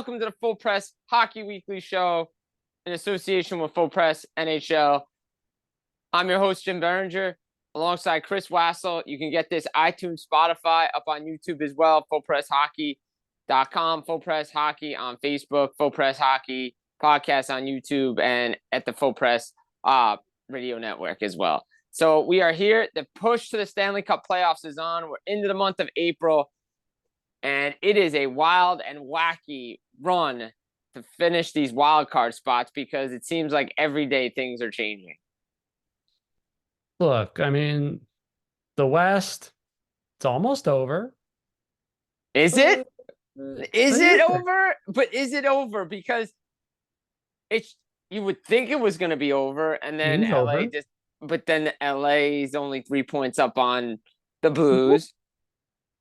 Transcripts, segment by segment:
welcome to the Full Press Hockey Weekly Show in association with Full Press NHL. I'm your host, Jim Biringer, alongside Chris Wassel. You can get this iTunes, Spotify, up on YouTube as well, fullpresshockey.com, Full Press Hockey on Facebook, Full Press Hockey podcast on YouTube, and at the Full Press radio network as well. So we are here. The push to the Stanley Cup Playoffs is on. We're into the month of April, and it is a wild and wacky run to finish these wild card spots because it seems like every day things are changing. Look, I mean, the West, it's almost over. Is it? Is it over? But is it over? Because you would think it was going to be over, and then LA just. But then LA is only 3 points up on the Blues.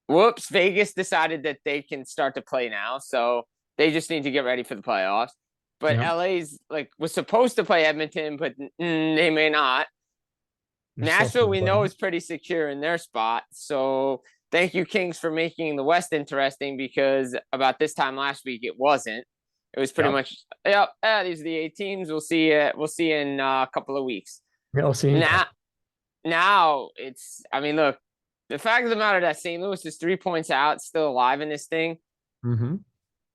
Whoops! Vegas decided that they can start to play now, so they just need to get ready for the playoffs. But LA's was supposed to play Edmonton, but they may not. Nashville, we know, is pretty secure in their spot. So thank you, Kings, for making the West interesting, because about this time last week it wasn't. It was pretty much, these are the 8 teams. We'll see. We'll see in a couple of weeks. We'll see. Now it's. I mean, look. The fact of the matter that St. Louis is 3 points out, still alive in this thing,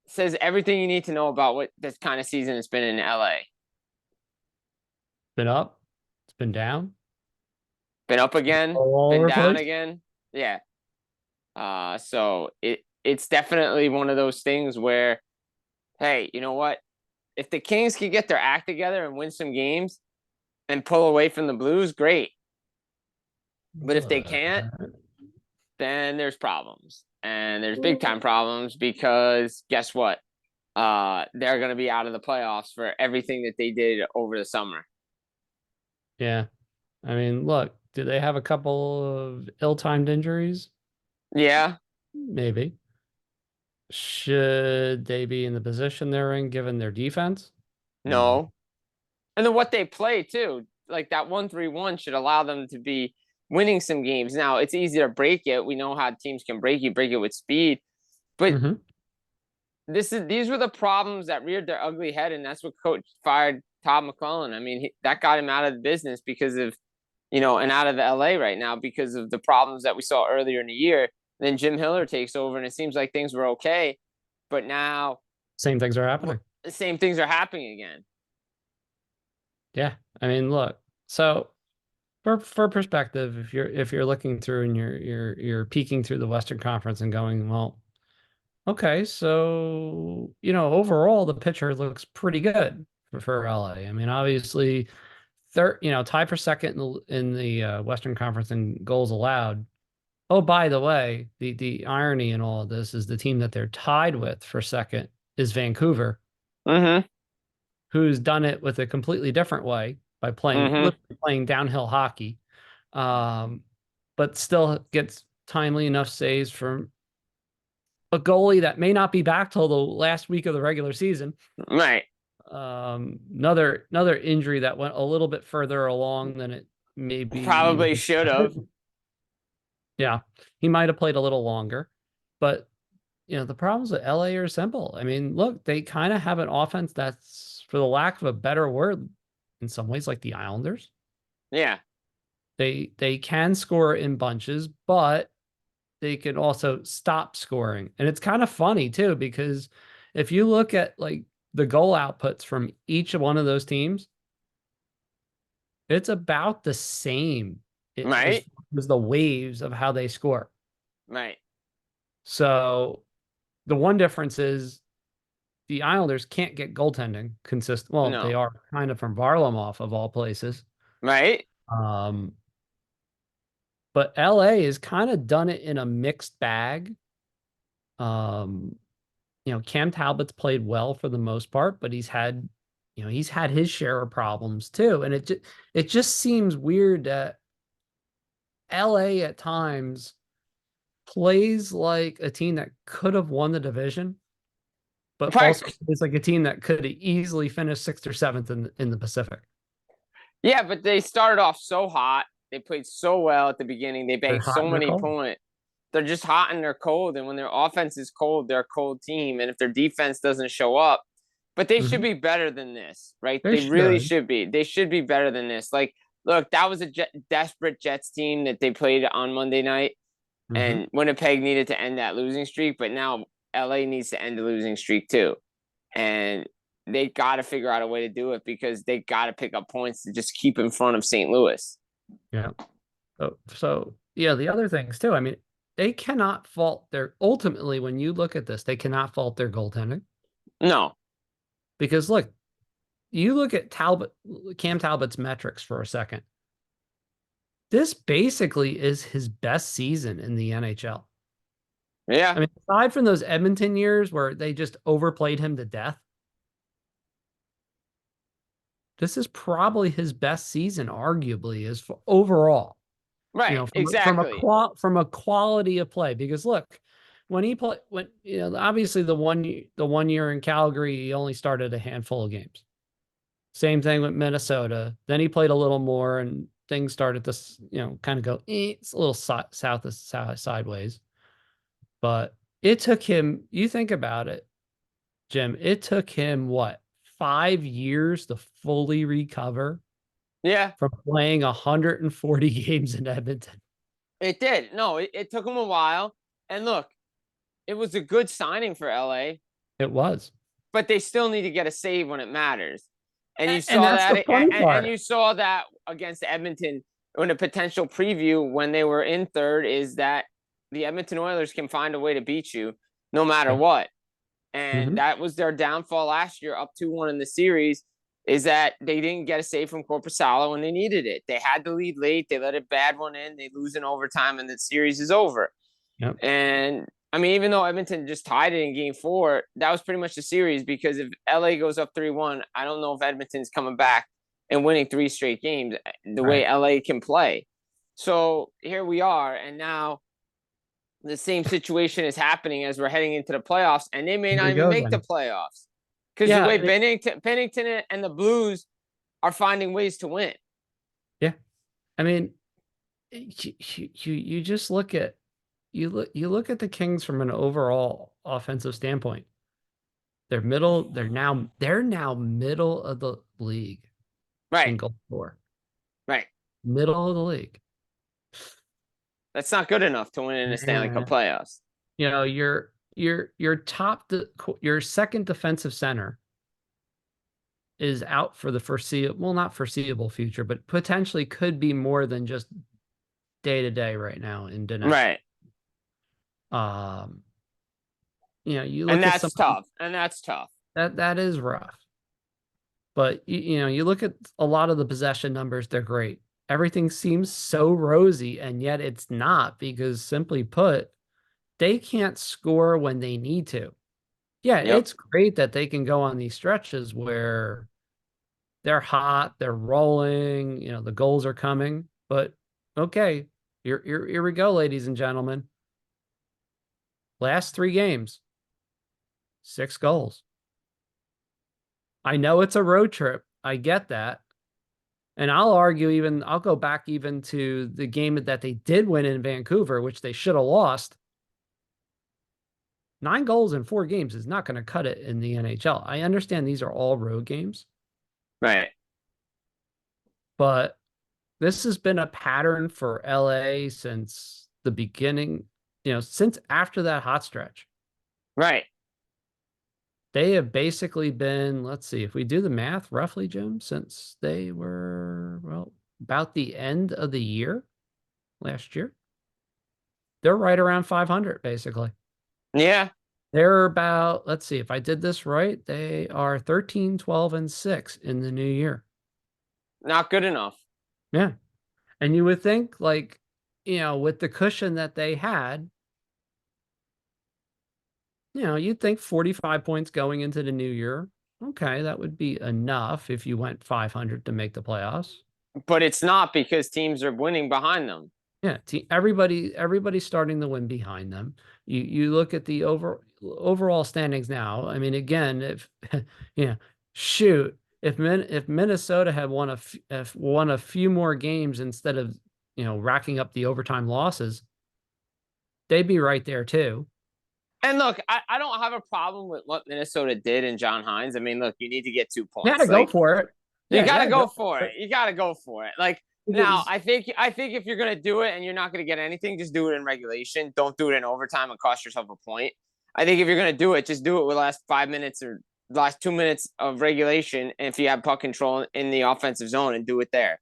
says everything you need to know about what this kind of season has been in LA. Been up. It's been down. Been up again. Been down again. Yeah. So it's definitely one of those things where, hey, you know what? If the Kings can get their act together and win some games and pull away from the Blues, great. But if they can't, then there's problems. And there's big time problems, because guess what? They're going to be out of the playoffs for everything that they did over the summer. Yeah. I mean, look, do they have a couple of ill-timed injuries? Yeah. Maybe. Should they be in the position they're in given their defense? No. And then what they play too, like that 1-3-1 should allow them to be winning some games. Now, it's easy to break it. We know how teams can break it with speed. But these were the problems that reared their ugly head, and that's what coach fired Todd McClellan. I mean, that got him out of the business because of, and out of LA right now because of the problems that we saw earlier in the year. Then Jim Hiller takes over, and it seems like things were okay. But now same things are happening. The same things are happening again. Yeah. I mean, look, so for perspective, if you're looking through and you're peeking through the Western Conference and going, well, okay, so overall the picture looks pretty good for LA. I mean, obviously, tied for second in the Western Conference in goals allowed. Oh, by the way, the irony in all of this is the team that they're tied with for second is Vancouver, who's done it with a completely different way by playing downhill hockey, but still gets timely enough saves from a goalie that may not be back till the last week of the regular season. Right. Another injury that went a little bit further along than it maybe probably should have. Yeah, he might have played a little longer, but the problems with LA are simple. I mean, look, they kind of have an offense that's, for the lack of a better word, in some ways like the Islanders. Yeah. They can score in bunches, but they can also stop scoring. And it's kind of funny too, because if you look at the goal outputs from each one of those teams, it's about the same. Right. As the waves of how they score. Right. So the one difference is the Islanders can't get goaltending consistent. Well, no. They are kind of from Varlamov of all places. Right. But LA has kind of done it in a mixed bag. Cam Talbot's played well for the most part, but he's had his share of problems too. And it just seems weird that LA at times plays like a team that could have won the division, but also it's like a team that could easily finish 6th or 7th in the Pacific. Yeah, but they started off so hot. They played so well at the beginning. They banked so many points. they're just hot and they're cold. And when their offense is cold, they're a cold team. And if their defense doesn't show up, but they should be better than this, right? They really should be. They should be better than this. Like, look, that was a desperate Jets team that they played on Monday night, and Winnipeg needed to end that losing streak. But now LA needs to end the losing streak too, and they got to figure out a way to do it because they got to pick up points to just keep in front of St. Louis. Yeah. So yeah, the other things too. I mean, they cannot fault ultimately, when you look at this, they cannot fault their goaltending. No. Because look, you look at Cam Talbot's metrics for a second. This basically is his best season in the NHL. Yeah. I mean, aside from those Edmonton years where they just overplayed him to death, this is probably his best season, arguably, is for overall. Right. You know, exactly. From a quality of play. Because look, when he played, obviously the one year in Calgary, he only started a handful of games. Same thing with Minnesota. Then he played a little more, and things started to, kind of go. It's a little sideways. But it took him. You think about it, Jim. It took him what, 5 years to fully recover? Yeah. From playing 140 games in Edmonton. It did. No, it took him a while. And look, it was a good signing for LA. It was. But they still need to get a save when it matters. And you saw that. And you saw that against Edmonton in a potential preview when they were in third, is that the Edmonton Oilers can find a way to beat you no matter what. And that was their downfall last year, up 2-1 in the series, is that they didn't get a save from Korpisalo when they needed it. They had the lead late. They let a bad one in. They lose in overtime, and the series is over. Yep. And, I mean, even though Edmonton just tied it in Game 4, that was pretty much the series, because if LA goes up 3-1, I don't know if Edmonton's coming back and winning 3 straight games the way LA can play. So here we are, and now the same situation is happening as we're heading into the playoffs, and they may not even make the playoffs. Because the way Bennington and the Blues are finding ways to win. Yeah, I mean, you just look at look at the Kings from an overall offensive standpoint. They're middle. They're now middle of the league. Right. In goal for. Right. Middle of the league. That's not good enough to win in the Stanley Cup playoffs. Your second defensive center is out for the not foreseeable future, but potentially could be more than just day to day right now in Danae. Right. You look at tough. And that's tough. That is rough. But you look at a lot of the possession numbers, they're great. Everything seems so rosy, and yet it's not, because simply put, they can't score when they need to. Yeah, it's great that they can go on these stretches where they're hot, they're rolling, the goals are coming. But okay, here we go, ladies and gentlemen. Last 3 games, 6 goals. I know it's a road trip. I get that. And I'll go back even to the game that they did win in Vancouver, which they should have lost. 9 goals in 4 games is not going to cut it in the NHL. I understand these are all road games. Right. But this has been a pattern for LA since the beginning, since after that hot stretch. Right. They have basically been, let's see, if we do the math roughly, Jim, since they were, about the end of the year last year, they're right around 500, basically. Yeah. They're about, let's see, if I did this right, they are 13, 12, and 6 in the new year. Not good enough. Yeah. And you would think, with the cushion that they had, you'd think 45 points going into the new year. Okay, that would be enough if you went 500 to make the playoffs. But it's not, because teams are winning behind them. Yeah, everybody's starting to win behind them. You look at the overall standings now. I mean, again, if if Minnesota had won a few more games instead of racking up the overtime losses, they'd be right there too. And look, I don't have a problem with what Minnesota did in John Hines. I mean, look, you need to get 2 You points. gotta go for it. You Yeah, you gotta gotta go go for for it. You gotta go for it. Like it. now, I think if you're gonna do it and you're not gonna get anything, just do it in regulation. Don't do it in overtime and cost yourself a point. I think if you're gonna do it, just do it with the last 5 minutes or last 2 minutes of regulation. And if you have puck control in the offensive zone, and do it there,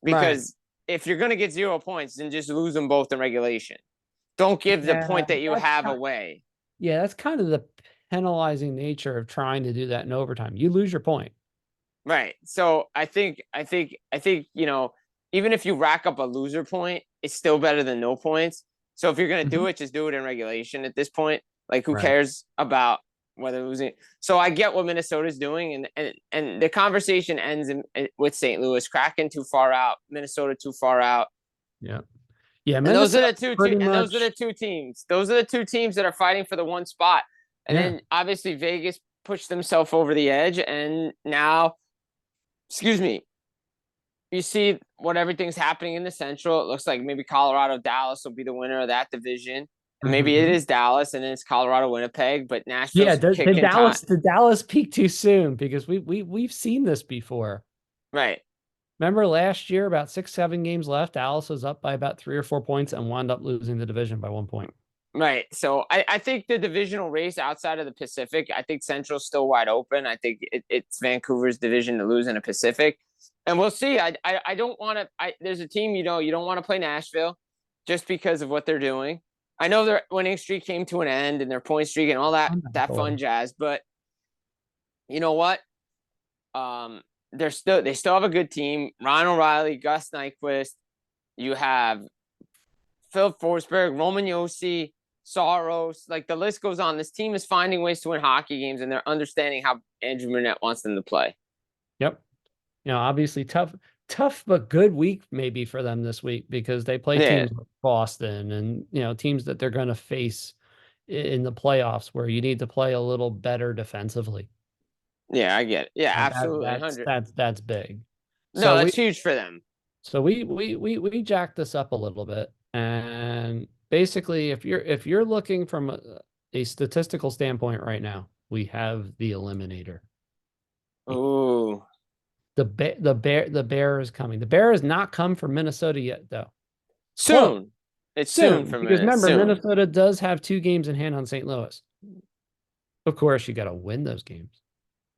Right. because if you're gonna get 0 points, then just lose them both in regulation. Don't give the Yeah, point that you have away. yeah, that's kind of the penalizing nature of trying to do that in overtime. You lose your point. Right. So I think, even if you rack up a loser point, it's still better than no points. So if you're gonna do it, just do it in regulation at this point. Like who Right. cares about whether losing? So I get what Minnesota's doing, and the conversation ends with St. Louis, Kraken too far out, Minnesota too far out. Yeah. Yeah, And those are the two pretty and much. those are the two teams. Those are the two teams that are fighting for the one spot. And Yeah. then obviously Vegas pushed themselves over the edge, and now, excuse me, you see what everything's happening in the Central. It looks like maybe Colorado, Dallas will be the winner of that division. And maybe it is Dallas, and then it's Colorado, Winnipeg, but Yeah, Nashville's kicking time. The Dallas peaked too soon because we've seen this before. Right. Remember last year, about 6-7 games left, Dallas was up by about 3 or 4 points and wound up losing the division by 1 point. Right. So I think the divisional race outside of the Pacific, I think Central's still wide open. I think it's Vancouver's division to lose in the Pacific. And we'll see. I don't want to. There's a team, you don't want to play Nashville just because of what they're doing. I know their winning streak came to an end and their point streak and all that fun jazz, but you know what? They still have a good team. Ryan O'Reilly, Gus Nyquist. You have Phil Forsberg, Roman Josi, Soros. Like the list goes on. This team is finding ways to win hockey games, and they're understanding how Andrew Brunette wants them to play. Yep. Obviously tough but good week maybe for them this week because they play teams like Boston and teams that they're going to face in the playoffs where you need to play a little better defensively. Yeah, I get it. Yeah, absolutely. That's big. No, that's huge for them. So we jacked this up a little bit, and basically, if you're looking from a statistical standpoint right now, we have the eliminator. Ooh. The bear is coming. The bear has not come from Minnesota yet, though. Soon. It's soon for because remember, soon. Minnesota does have 2 games in hand on St. Louis. Of course, you got to win those games.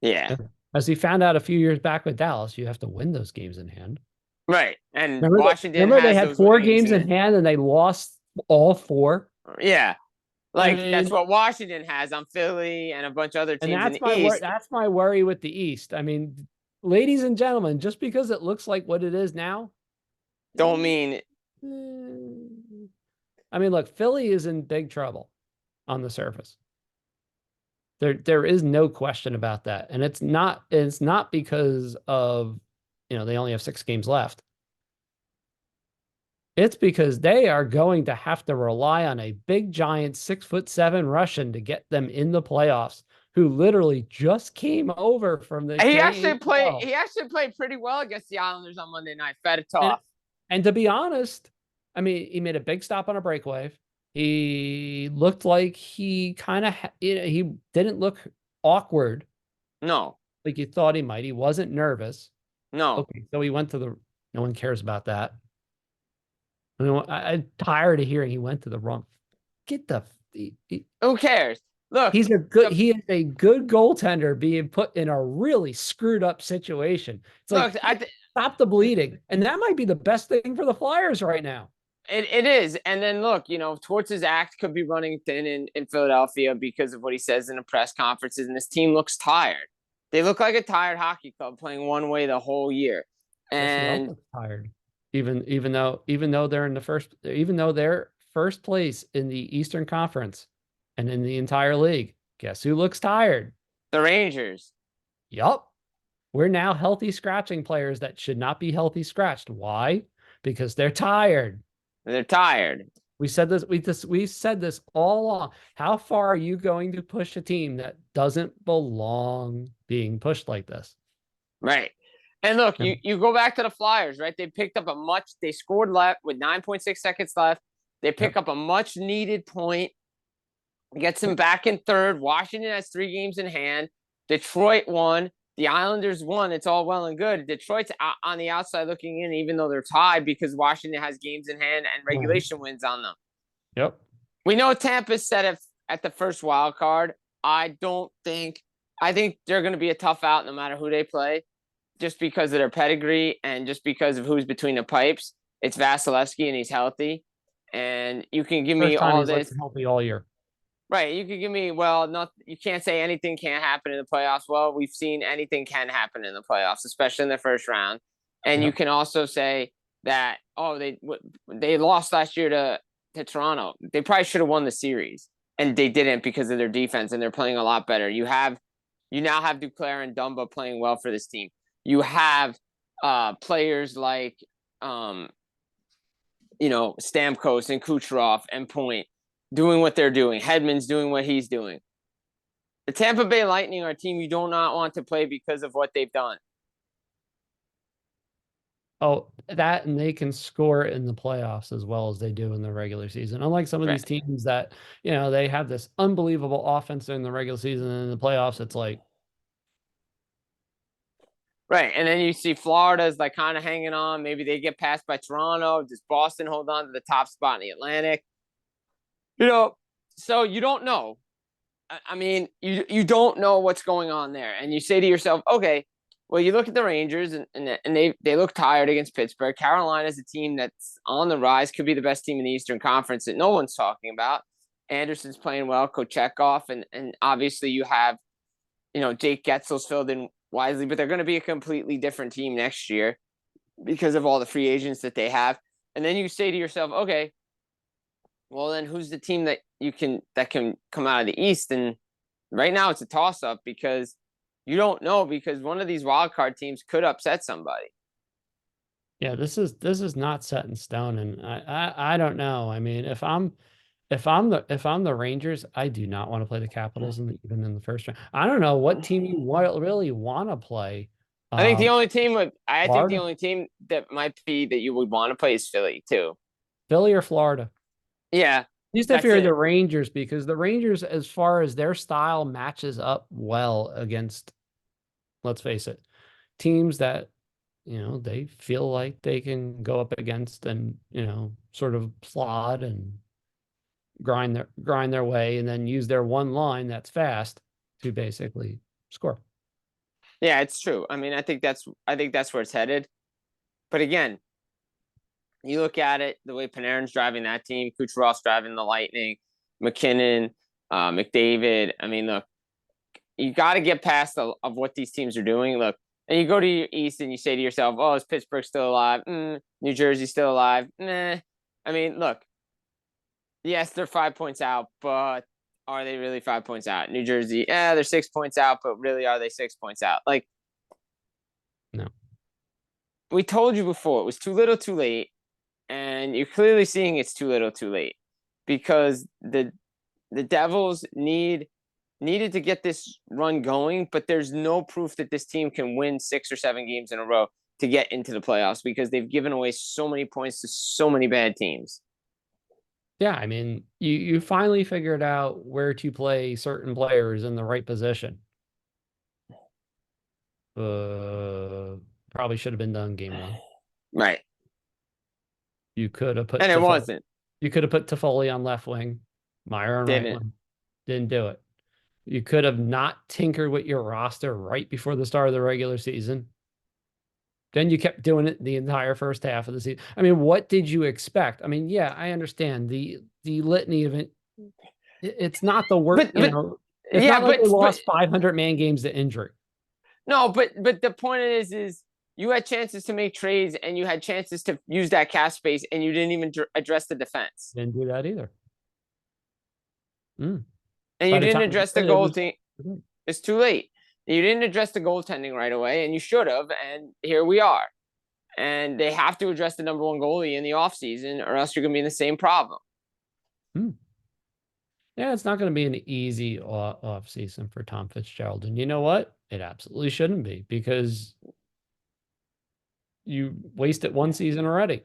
Yeah. As we found out a few years back with Dallas, you have to win those games in hand. Right. And Washington they had 4 games in hand and they lost all 4. Yeah. Like that's what Washington has on Philly and a bunch of other teams in the East. That's my worry with the East. I mean, ladies and gentlemen, just because it looks like what it is now, don't mean. I mean, look, Philly is in big trouble on the surface. There is no question about that, and it's not because of they only have 6 games left. It's because they are going to have to rely on a big giant 6'7" Russian to get them in the playoffs, who literally just came over from the. He actually played pretty well against the Islanders on Monday night. Fedotov. And to be honest, I mean, he made a big stop on a breakaway. He looked like he kind of he didn't look awkward. No, like you thought he might. He wasn't nervous. No. Okay, so he went to the. No one cares about that. I mean, I'm tired of hearing he went to the wrong. Get the. Who cares? Look, he is a good goaltender being put in a really screwed up situation. It's like stop the bleeding, and that might be the best thing for the Flyers right now. It is. And then look, Torts' act could be running thin in Philadelphia because of what he says in the press conferences, and this team looks tired. They look like a tired hockey club playing one way the whole year. And tired. Even though they're in they're first place in the Eastern Conference and in the entire league. Guess who looks tired? The Rangers. Yup. We're now healthy scratching players that should not be healthy scratched. Why? Because they're tired. They're tired. We said this. We said this all along. How far are you going to push a team that doesn't belong being pushed like this? Right. And look, you go back to the Flyers, right? They picked up they scored left with 9.6 seconds left. They pick up a much needed point, gets them back in third. Washington has 3 games in hand. Detroit won. The Islanders won. It's all well and good. Detroit's on the outside looking in, even though they're tied because Washington has games in hand and regulation wins on them. Yep. We know Tampa's set at the first wild card. I think they're going to be a tough out no matter who they play, just because of their pedigree and just because of who's between the pipes. It's Vasilevsky and he's healthy. And you can give me all this. Healthy all year. Right. You can give me, you can't say anything can't happen in the playoffs. Well, we've seen anything can happen in the playoffs, especially in the first round. And you can also say that, they lost last year to Toronto. They probably should have won the series, and they didn't because of their defense, and they're playing a lot better. You now have Duclair and Dumba playing well for this team. You have players like, Stamkos and Kucherov and Point doing what they're doing. Hedman's doing what he's doing. The Tampa Bay Lightning are a team you do not want to play because of what they've done. Oh, that, and they can score in the playoffs as well as they do in the regular season. Unlike some of these teams that, they have this unbelievable offense in the regular season, and in the playoffs, it's like. Right. And then you see Florida's like kind of hanging on. Maybe they get passed by Toronto. Does Boston hold on to the top spot in the Atlantic? So you don't know. I mean, you don't know what's going on there. And you say to yourself, okay, well, you look at the Rangers and they look tired against Pittsburgh. Carolina's a team that's on the rise, could be the best team in the Eastern Conference that no one's talking about. Anderson's playing well, Kochetkov, and obviously you have, Jake Getzel's filled in wisely, but they're going to be a completely different team next year because of all the free agents that they have. And then you say to yourself, okay, well, then who's the team that can come out of the East? And right now it's a toss-up because you don't know, because one of these wild card teams could upset somebody. Yeah, this is not set in stone, and I don't know. I mean, if I'm the Rangers, I do not want to play the Capitals even in the first round. I don't know what team you really want to play. I think the only team that might be that you would want to play is Philly too. Philly or Florida. Yeah. At least if you're the Rangers, because the Rangers, as far as their style, matches up well against, let's face it, teams that, they feel like they can go up against and, sort of plod and grind their way and then use their one line that's fast to basically score. Yeah, it's true. I mean, I think that's where it's headed. But again, you look at it, the way Panarin's driving that team, Kucherov's driving the Lightning, McKinnon, McDavid. I mean, look, you got to get past of what these teams are doing. Look, and you go to your East and you say to yourself, oh, is Pittsburgh still alive? New Jersey still alive? Nah. I mean, look, yes, they're 5 points out, but are they really 5 points out? New Jersey, they're 6 points out, but really, are they 6 points out? Like, no. We told you before, it was too little, too late. And you're clearly seeing it's too little, too late, because the Devils needed to get this run going, but there's no proof that this team can win 6 or 7 games in a row to get into the playoffs because they've given away so many points to so many bad teams. Yeah, I mean, you finally figured out where to play certain players in the right position. Probably should have been done game 1. Right. You could have put, and it wasn't. You could have put Toffoli on left wing, Meyer on right wing. Didn't do it. You could have not tinkered with your roster right before the start of the regular season. Then you kept doing it the entire first half of the season. I mean, what did you expect? I mean, yeah, I understand the litany of it. It's not the worst, It's not like they lost 500-man games to injury. No, but the point is you had chances to make trades and you had chances to use that cap space and you didn't even address the defense. Didn't do that either. And you didn't address the goaltending. It's too late. You didn't address the goaltending right away, and you should have, and here we are. And they have to address the number 1 goalie in the offseason, or else you're going to be in the same problem. Yeah, it's not going to be an easy offseason for Tom Fitzgerald. And you know what? It absolutely shouldn't be, because you wasted 1 season already.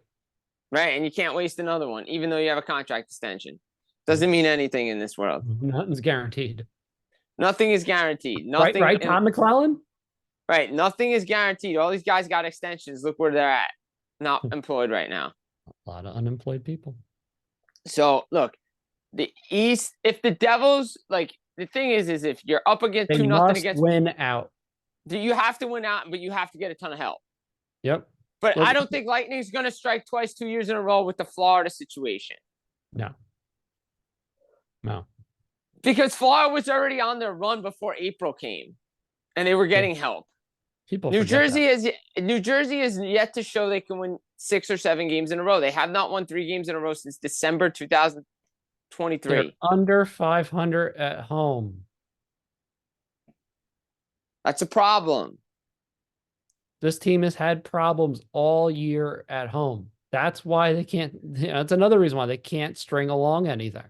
Right. And you can't waste another one, even though you have a contract extension. Doesn't mean anything in this world. Nothing's guaranteed. Nothing is guaranteed. Right, Nothing. right, Tom McClellan? Right. Nothing is guaranteed. All these guys got extensions. Look where they're at. Not employed right now. A lot of unemployed people. So look, the East, if the Devils, like, the thing is if you're up against They 2-0 must against, win out. you have to win out, but you have to get a ton of help. Yep. But look, I don't think Lightning's going to strike twice 2 years in a row with the Florida situation. No. Because Florida was already on their run before April came, and they were getting help. New Jersey is yet to show they can win 6 or 7 games in a row. They have not won 3 games in a row since December 2023. They're under 500 at home. That's a problem. This team has had problems all year at home. That's why they can't. That's another reason why they can't string along anything.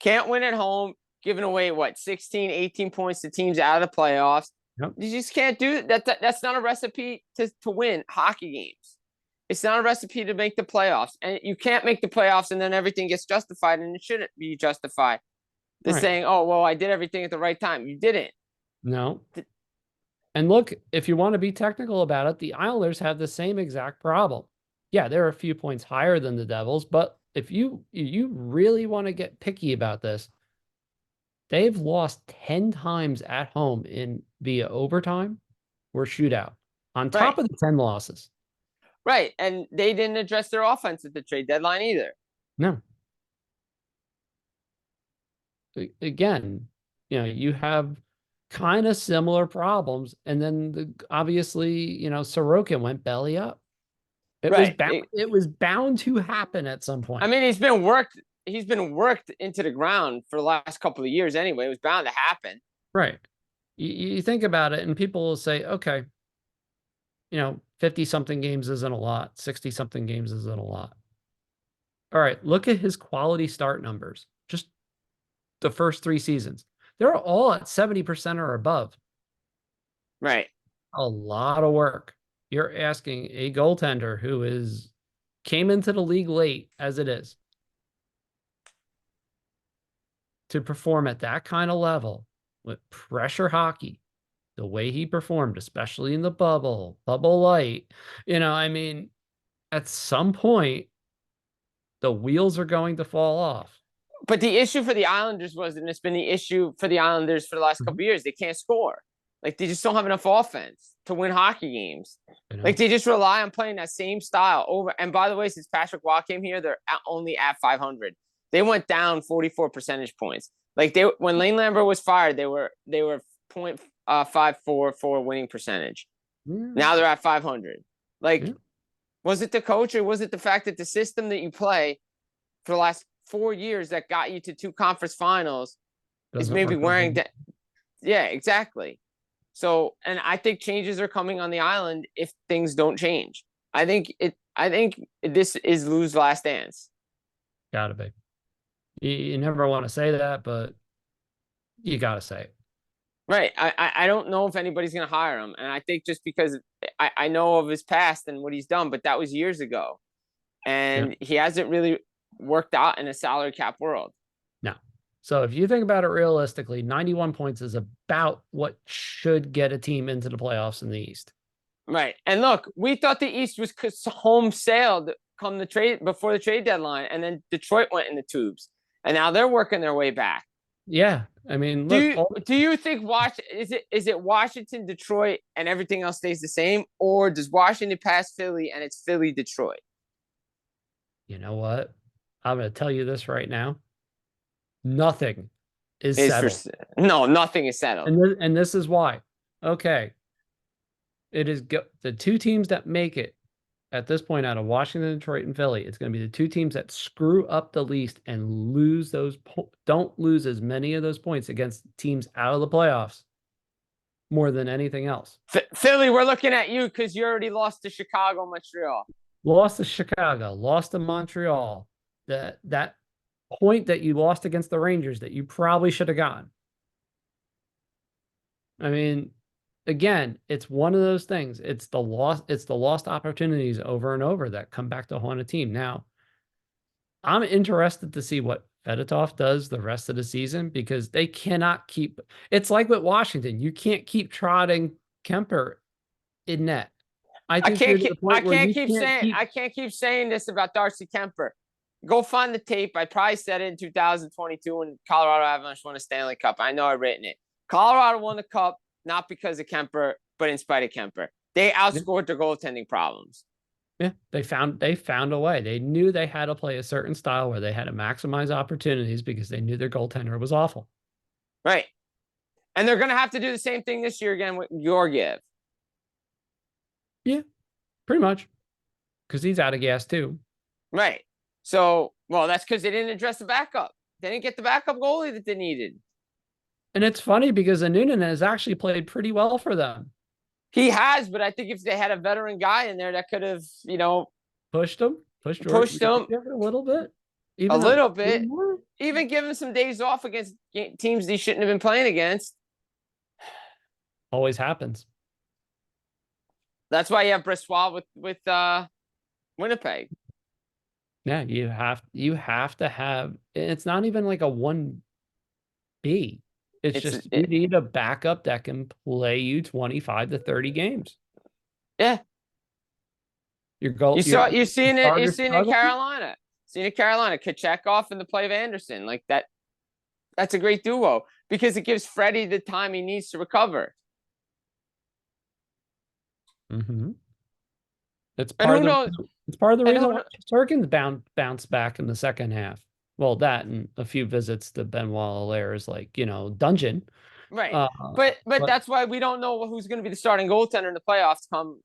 Can't win at home, giving away, 16, 18 points to teams out of the playoffs. Yep. You just can't do that. That's not a recipe to win hockey games. It's not a recipe to make the playoffs. And you can't make the playoffs and then everything gets justified, and it shouldn't be justified. They're saying, oh, well, I did everything at the right time. You didn't. No. And look, if you want to be technical about it, the Islanders have the same exact problem. Yeah, they're a few points higher than the Devils, but if you really want to get picky about this, they've lost 10 times at home via overtime or shootout on top of the 10 losses. Right. And they didn't address their offense at the trade deadline either. No. Again, you have kind of similar problems. And then obviously, Sorokin went belly up. It was bound to happen at some point. I mean, he's been worked into the ground for the last couple of years anyway. It was bound to happen. Right. You think about it and people will say, okay, 50-something games isn't a lot. 60-something games isn't a lot. All right, look at his quality start numbers. Just the first 3 seasons. They're all at 70% or above. Right. A lot of work. You're asking a goaltender who came into the league late as it is to perform at that kind of level with pressure hockey, the way he performed, especially in the bubble light. I mean, at some point, the wheels are going to fall off. But the issue for the Islanders and it's been the issue for the Islanders for the last couple of years, they can't score. Like, they just don't have enough offense to win hockey games. Like, they just rely on playing that same style over. And by the way, since Patrick Waugh came here, they're only at 500. They went down 44 percentage points. Like, when Lane Lambert was fired, they were 0.54 for winning percentage. Now they're at 500. Like, was it the coach or was it the fact that the system that you play for the last 4 years that got you to 2 conference finals is maybe wearing that? Yeah, exactly. So, and I think changes are coming on the island if things don't change. I think this is Lou's last dance. Gotta be. You never want to say that, but you gotta say it. Right. I don't know if anybody's going to hire him. And I think just because I know of his past and what he's done, but that was years ago. And he hasn't really worked out in a salary cap world. No. So if you think about it realistically, 91 points is about what should get a team into the playoffs in the East. Right. And look, we thought the East was home sailed come the trade before the trade deadline. And then Detroit went in the tubes. And now they're working their way back. Yeah. I mean, look, do you think is it Washington, Detroit, and everything else stays the same? Or does Washington pass Philly and it's Philly, Detroit? You know what? I'm going to tell you this right now. Nothing is settled. No, nothing is settled. And this is why. Okay. It is the 2 teams that make it at this point out of Washington, Detroit, and Philly. It's going to be the 2 teams that screw up the least and lose don't lose as many of those points against teams out of the playoffs more than anything else. Philly, we're looking at you because you already lost to Chicago, Montreal. Lost to Chicago, lost to Montreal. That point that you lost against the Rangers that you probably should have gotten. I mean, again, it's one of those things. It's the lost opportunities over and over that come back to haunt a team. Now, I'm interested to see what Fedotov does the rest of the season because they cannot keep. It's like with Washington, you can't keep trotting Kemper in net. I think you're to the point where you can't keep. I can't keep saying this about Darcy Kemper. Go find the tape. I probably said it in 2022 when Colorado Avalanche won a Stanley Cup. I know I've written it. Colorado won the cup not because of Kemper, but in spite of Kemper. They outscored their goaltending problems. Yeah, they found a way. They knew they had to play a certain style where they had to maximize opportunities because they knew their goaltender was awful. Right. And they're going to have to do the same thing this year again with Georgiev. Yeah, pretty much. Because he's out of gas too. Right. So, well, that's because they didn't address the backup. They didn't get the backup goalie that they needed. And it's funny because Noonan has actually played pretty well for them. He has, but I think if they had a veteran guy in there that could have, pushed him a little bit, even give him some days off against teams he shouldn't have been playing against. Always happens. That's why you have Brossoit with Winnipeg. Yeah, you have to have. It's not even like a 1B. It's just you need a backup that can play you 25 to 30 games. Yeah. You're seeing it in Carolina. Seeing it in Carolina, Kochetkov and the play of Anderson. Like that. That's a great duo because it gives Freddie the time he needs to recover. Mm-hmm. It's part of the reason why Shesterkin's bounced back in the second half. Well, that and a few visits to Benoit Allaire's dungeon. Right. But that's why we don't know who's going to be the starting goaltender in the playoffs come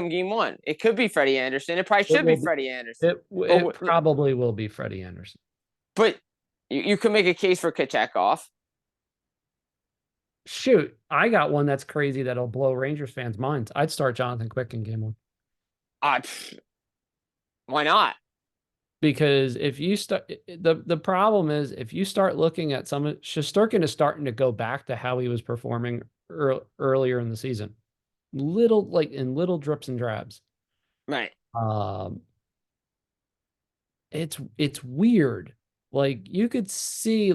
game 1. It could be Freddie Anderson. It probably should be Freddie Anderson. It probably will be Freddie Anderson. But you could make a case for Kochetkov. Shoot, I got one that's crazy that'll blow Rangers fans' minds. I'd start Jonathan Quick in game 1. Why not? Because if you start, the problem is if you start looking at some, Shesterkin is starting to go back to how he was performing earlier in the season, in little drips and drabs. Right. It's weird. Like you could see,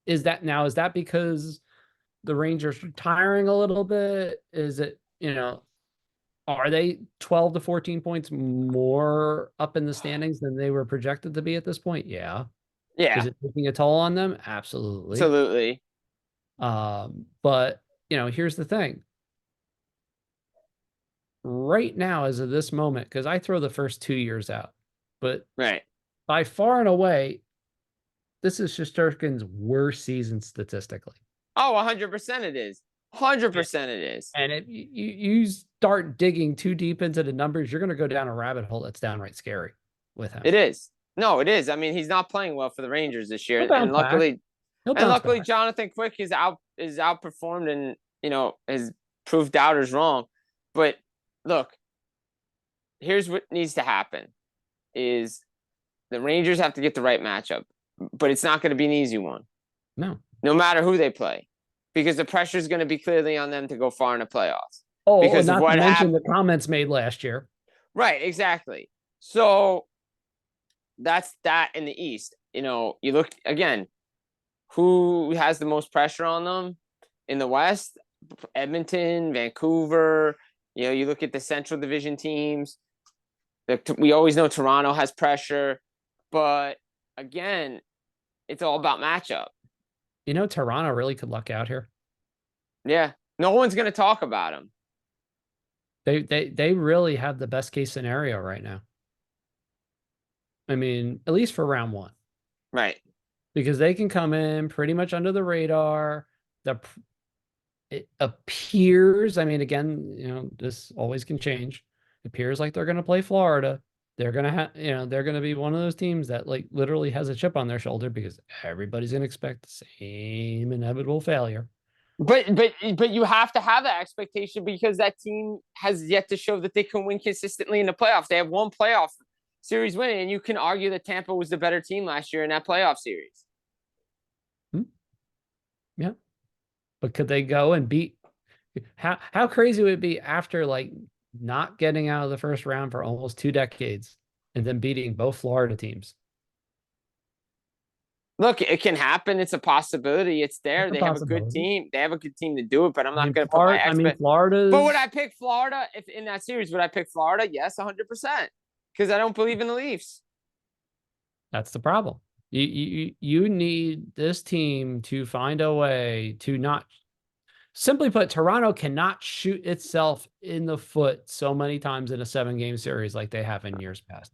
is that because the Rangers are tiring a little bit? Is it, are they 12 to 14 points more up in the standings than they were projected to be at this point? Yeah. Yeah. Is it taking a toll on them? Absolutely. Absolutely. But, here's the thing. Right now, as of this moment, because I throw the first 2 years out, but right, by far and away, this is Shesterkin's worst season statistically. Oh, 100% it is. 100% it is. And if you start digging too deep into the numbers, you're going to go down a rabbit hole that's downright scary with him. It is. No, it is. I mean, he's not playing well for the Rangers this year, and luckily Jonathan Quick is outperformed and has proved doubters wrong. But look, here's what needs to happen: is the Rangers have to get the right matchup, but it's not going to be an easy one. No matter who they play. Because the pressure is going to be clearly on them to go far in the playoffs. Oh, because not to mention the comments made last year. Right, exactly. So that's that in the East. You look again, who has the most pressure on them in the West? Edmonton, Vancouver. You look at the Central Division teams. We always know Toronto has pressure, but again, it's all about matchup. Toronto really could luck out here. Yeah. No one's going to talk about them. They really have the best case scenario right now. I mean, at least for round 1. Right. Because they can come in pretty much under the radar. It appears, I mean, again, this always can change. It appears like they're going to play Florida. They're going to have, they're going to be one of those teams that literally has a chip on their shoulder because everybody's going to expect the same inevitable failure. But you have to have that expectation because that team has yet to show that they can win consistently in the playoffs. They have one playoff series win, and you can argue that Tampa was the better team last year in that playoff series. Yeah. But could they go and beat How crazy would it be after like not getting out of the first round for almost 2 decades and then beating both Florida teams? Look, it can happen. It's a possibility. It's there. It's a They have a good possibility. team. They have a good team to do it, but I'm I not mean, going to put my But would I Florida's pick Florida if in that series? Would I pick Florida? Yes, 100%. Because I don't believe in the Leafs. that's the problem. You need this team to find a way to not, simply put, Toronto cannot shoot itself in the foot so many times in a 7-game series like they have in years past.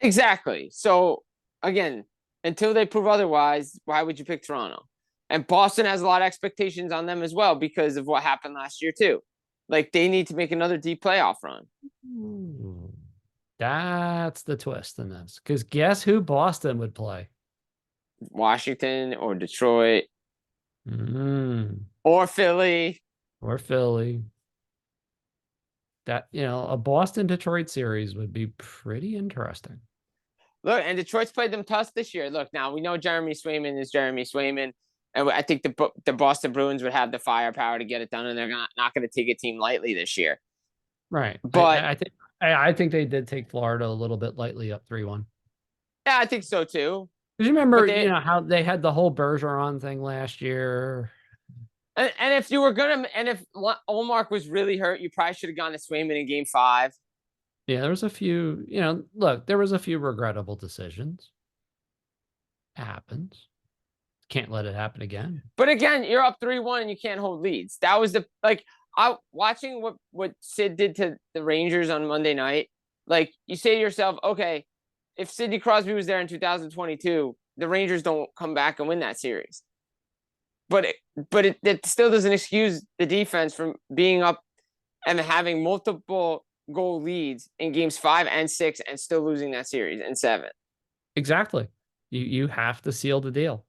Exactly. So again, until they prove otherwise, why would you pick Toronto? And Boston has a lot of expectations on them as well because of what happened last year too. Like they need to make another deep playoff run. Ooh, that's the twist in this. Because guess who Boston would play? Washington or Detroit Mm, or Philly. or Philly. That, a Boston Detroit series would be pretty interesting. Look, and Detroit's played them tough this year. Look, now we know Jeremy Swayman is Jeremy Swayman, and I think the Boston Bruins would have the firepower to get it done, and they're not going to take a team lightly this year. Right. But I think they did take Florida a little bit lightly up 3-1. Yeah, I think so too. Because you remember, how they had the whole Bergeron thing last year. And if you were gonna, and if Olmark was really hurt, you probably should have gone to Swayman in Game 5. Yeah, there was a few. Look, there was a few regrettable decisions. It happens. Can't let it happen again. But again, you're up 3-1 and you can't hold leads. That was I watching what Sid did to the Rangers on Monday night. Like you say to yourself, okay, if Sidney Crosby was there in 2022, the Rangers don't come back and win that series. But it still doesn't excuse the defense from being up and having multiple goal leads in games 5 and 6 and still losing that series in 7. Exactly. You have to seal the deal.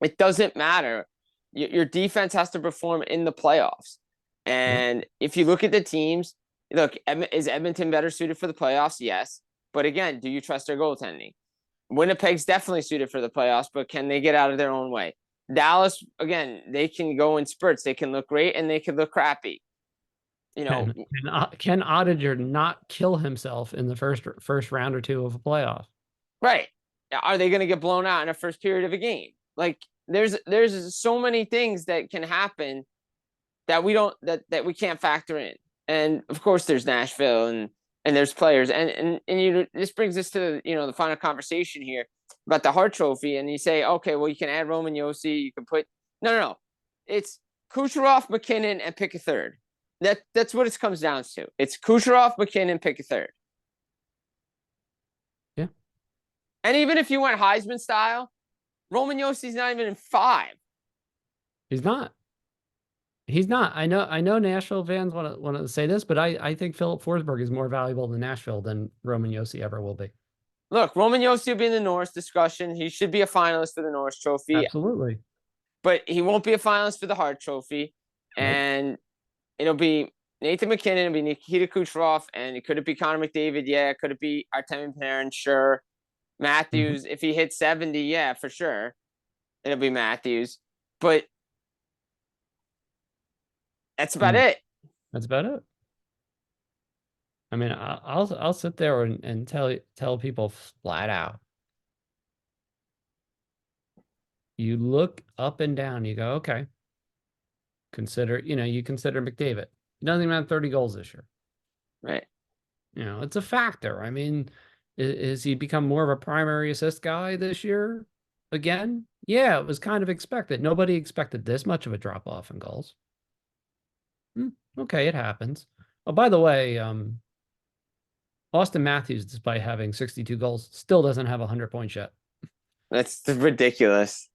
It doesn't matter. Your defense has to perform in the playoffs. And if you look at the teams, look, is Edmonton better suited for the playoffs? Yes. But again, do you trust their goaltending? Winnipeg's definitely suited for the playoffs, but can they get out of their own way? Dallas, again, they can go in spurts. They can look great and they can look crappy. Can Oettinger not kill himself in the first round or two of a playoff? Right. Are they going to get blown out in the first period of a game? Like there's so many things that can happen that we don't that we can't factor in. And of course there's Nashville and there's players and this brings us to the final conversation here about the Hart Trophy. And you say, okay, well you can add Roman Josi, you can put no. It's Kucherov, McKinnon, and pick a third. That's what it comes down to. It's Kucherov, McKinnon, pick a third. Yeah. And even if you went Heisman style, Roman Josi's not even in 5. He's not. He's not. I know Nashville fans want to say this, but I think Philip Forsberg is more valuable to Nashville than Roman Josi ever will be. Look, Roman Josi will be in the Norris discussion. He should be a finalist for the Norris Trophy. Absolutely. But he won't be a finalist for the Hart Trophy. Nope. And it'll be Nathan McKinnon, it'll be Nikita Kucherov, and could it be Connor McDavid? Yeah. Could it be Artemi Panarin? Sure. Matthews, if he hits 70, yeah, for sure. It'll be Matthews. But that's about it. That's about it. I mean, I'll sit there and tell people flat out. You look up and down, you go, okay. You consider McDavid. He doesn't even have 30 goals this year. Right. It's a factor. I mean, is he become more of a primary assist guy this year again? Yeah, it was kind of expected. Nobody expected this much of a drop off in goals. Okay, it happens. Oh, by the way, Auston Matthews, despite having 62 goals, still doesn't have 100 points yet. That's ridiculous.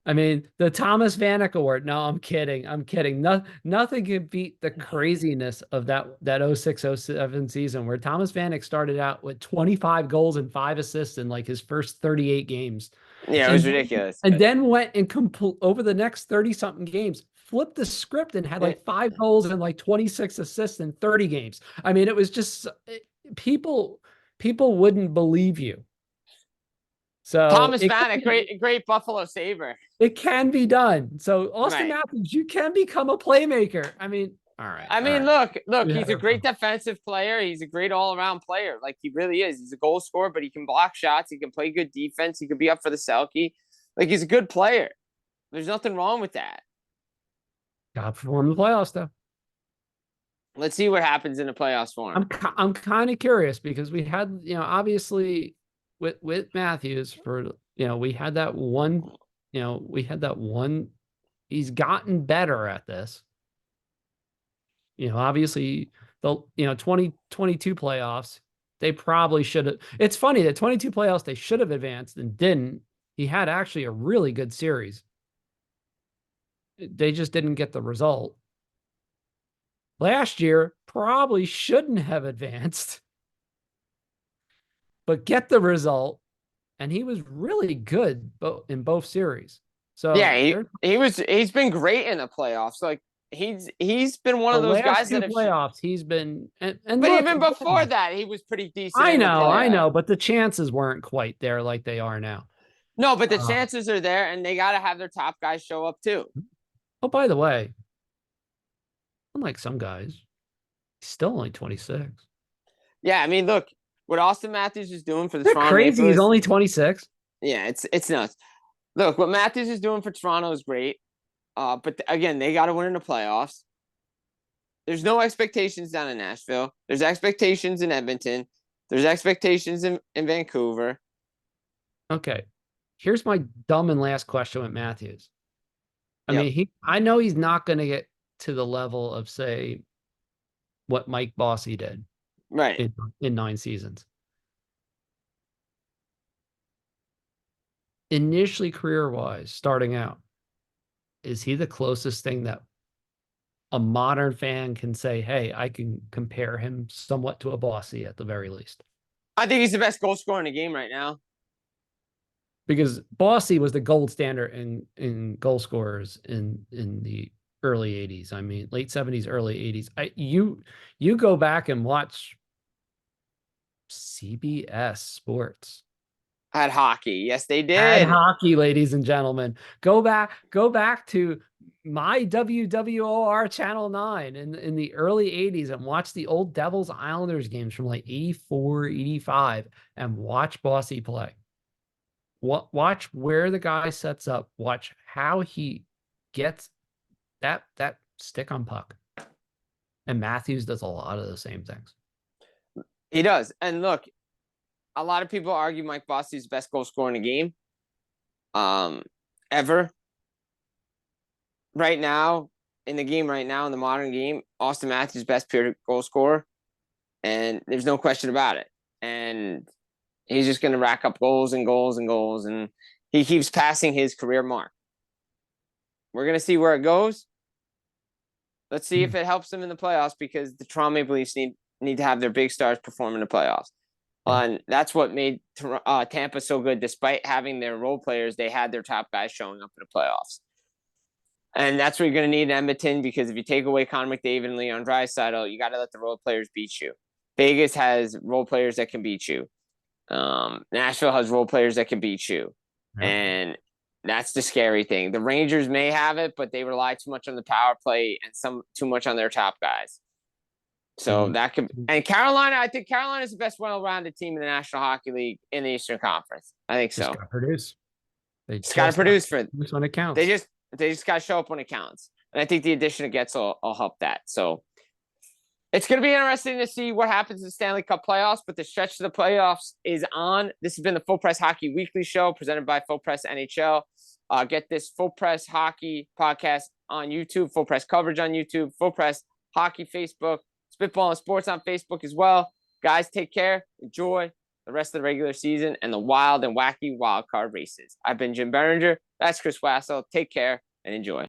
I mean, the Thomas Vanek Award. No, I'm kidding. Nothing can beat the craziness of that 06-07 season where Thomas Vanek started out with 25 goals and 5 assists in like his first 38 games. Yeah, it was ridiculous. And then went and over the next 30-something games, flipped the script and had like 5 goals and like 26 assists in 30 games. I mean, it was just people wouldn't believe you. So Thomas Maddox, great Buffalo Saber. It can be done. So Austin Right. Matthews, you can become a playmaker. I mean, all right. I mean, all right. look, he's a great defensive player. He's a great all-around player. Like, he really is. He's a goal scorer, but he can block shots. He can play good defense. He could be up for the Selke. Like, he's a good player. There's nothing wrong with that. Got to perform the playoffs, though. Let's see what happens in the playoffs for him. I'm kind of curious because we had, obviously with Matthews we had that one, he's gotten better at this. Obviously the 2022 playoffs, they probably should have. It's funny that 22 playoffs they should have advanced and didn't. He had actually a really good series. They just didn't get the result. Last year probably shouldn't have advanced, but get the result, and he was really good in both series. So yeah, he's been great in the playoffs. Like, he's been one of those guys that have playoffs he's been but look, even before that he was pretty decent. I know, but the chances weren't quite there like they are now. No, but the chances are there, and they got to have their top guys show up too. Oh, by the way, unlike some guys, he's still only 26. Yeah, I mean, look what Austin Matthews is doing for the Toronto crazy. He's only 26. Yeah, it's nuts. Look, what Matthews is doing for Toronto is great. But again, they got to win in the playoffs. There's no expectations down in Nashville. There's expectations in Edmonton. There's expectations in Vancouver. Okay. Here's my dumb and last question with Matthews. I mean, I know he's not going to get to the level of, say, what Mike Bossy did right in 9 seasons. Initially, career-wise, starting out, is he the closest thing that a modern fan can say, hey, I can compare him somewhat to a Bossy at the very least? I think he's the best goal scorer in the game right now. Because Bossy was the gold standard in goal scorers in the early 80s. I mean, late 70s, early 80s. You go back and watch CBS Sports. Had hockey. Yes, they did. Had hockey, ladies and gentlemen. Go back to my WWOR Channel 9 in the early 80s and watch the old Devils Islanders games from like 84, 85 and watch Bossy play. Watch where the guy sets up. Watch how he gets that stick on puck. And Matthews does a lot of the same things. He does. And look, a lot of people argue Mike Bossy's the best goal scorer in the game. Ever. Right now, in the modern game, Austin Matthews best pure goal scorer. And there's no question about it. And he's just going to rack up goals and goals and goals, and he keeps passing his career mark. We're going to see where it goes. Let's see if it helps them in the playoffs, because the Toronto Maple Leafs need to have their big stars perform in the playoffs. And that's what made Tampa so good. Despite having their role players, they had their top guys showing up in the playoffs. And that's what you're going to need in Edmonton, because if you take away Connor McDavid and Leon Draisaitl, you got to let the role players beat you. Vegas has role players that can beat you. Nashville has role players that can beat you. And that's the scary thing. The Rangers may have it, but they rely too much on the power play and too much on their top guys. So that could, and Carolina, I think Carolina is the best well-rounded team in the National Hockey League in the Eastern Conference. I think so. Just got to produce. They just got to produce when it counts. They just got to show up when it counts. And I think the addition of Getz will help that. So it's going to be interesting to see what happens in the Stanley Cup playoffs, but the stretch to the playoffs is on. This has been the Full Press Hockey Weekly Show presented by Full Press NHL. Get this Full Press Hockey podcast on YouTube, Full Press coverage on YouTube, Full Press Hockey Facebook, Spitball and Sports on Facebook as well. Guys, take care. Enjoy the rest of the regular season and the wild and wacky wild card races. I've been Jim Biringer. That's Chris Wassel. Take care and enjoy.